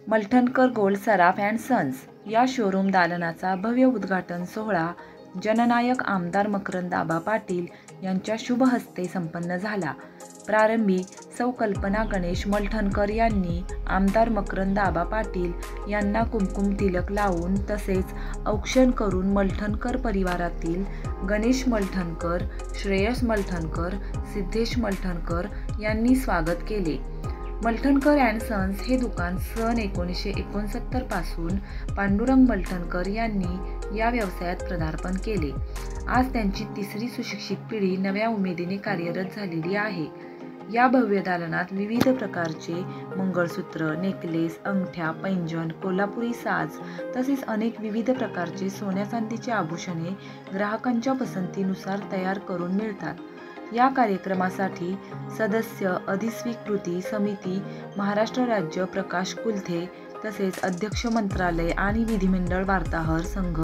मलठणकर gold Saraf and sons या showroom दालनाचा भव्य उद्घाटन सोहळा जननायक आमदार मकरंद आबा पाटील यांच्या शुभ हस्ते संपन्न झाला। प्रारंभी सौ कल्पना गणेश मलठणकर यांनी आमदार मकरंद आबा पाटील यांना कुमकुम तिलक लावून तसेच औक्षण करून मलठणकर परिवारातील गणेश मलठणकर, श्रेयस मलठणकर, सिद्धेश मलठणकर यांनी स्वागत केले। मलठणकर अँड सन्स हे दुकान सन 1969 पासून पांडुरंग मलठणकर यांनी या व्यवसायात पदार्पण केले। आज त्यांची तिसरी सुशिक्षित पिढी नव्या उमेदीने कार्यरत झालेली आहे। या भव्य दालनात विविध प्रकारचे मंगळसूत्र, नेकलेस, अंगठ्या, पैंजण, कोल्हापुरी साज तसेच अनेक विविध प्रकारचे सोन्या चांदीचे आभूषणे ग्राहकांच्या पसंतीनुसार तयार करून मिळतात। या कार्यक्रमासाठी सदस्य अधिस्वीकृती समिती महाराष्ट्र राज्य प्रकाश कुलथे तसेच अध्यक्ष मंत्रालय आणि विधिमंडळ वार्ताहर संघ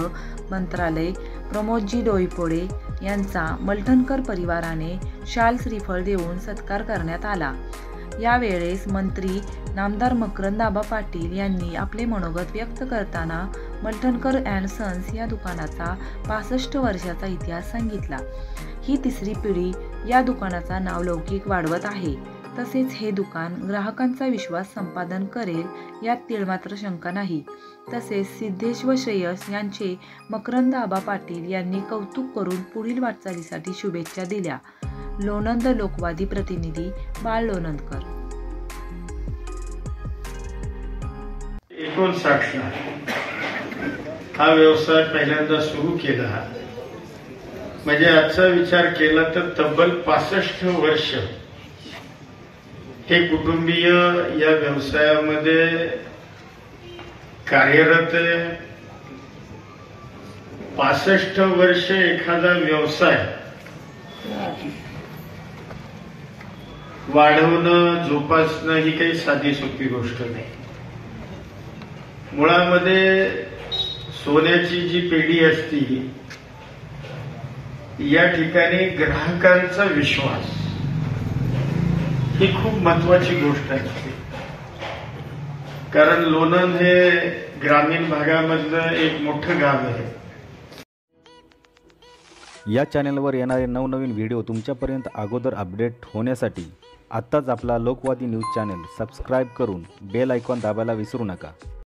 मंत्रालय प्रमोदजी डोईफोडे यांचा मलठणकर परिवाराने शाल श्रीफळ देऊन सत्कार करण्यात आला। यावेळेस मंत्री नामदार मकरंद आबा पाटील यांनी आपले मनोगत व्यक्त करताना मलठणकर अँड सन्स या दुकानाचा 65 वर्षाचा इतिहास सांगितला। ही तिसरी पिढी या दुकानाचा नावलौकिक वाढवत आहे। तसेच हे दुकान ग्राहकांचा विश्वास संपादन करेल यात तीळमात्र शंका नाही। तसेच सिद्धेश व श्रेयस यांचे मकरंद आबा पाटील यांनी कौतुक करून पुढील वाटचालीसाठी शुभेच्छा दिल्या। लोणंद लोकवादी प्रतिनिधी बाळ लोणंदकर। 59 हा व्यवसाय पहिल्यांदा सुरू केला, म्हणजे आजचा विचार केला तर तब्बल 65 वर्ष हे कुटुंबीय या व्यवसायामध्ये कार्यरत आहे। 65 वर्ष एखादा व्यवसाय वाढवणं, जोपासणं ही काही साधी सोपी गोष्ट नाही। मुळामध्ये सोन्याची जी पेढी असती या ठिकाणी ग्राहकांचा विश्वास ही खूप महत्वाची गोष्ट असते, कारण लोणंद हे ग्रामीण भागामधलं एक मोठं गाव आहे। या चॅनलवर येणारे नवनवीन व्हिडिओ तुमच्यापर्यंत अगोदर अपडेट होण्यासाठी आत्ताच आपला लोकवादी न्यूज चॅनल सबस्क्राईब करून बेल आयकॉन दाबायला विसरू नका।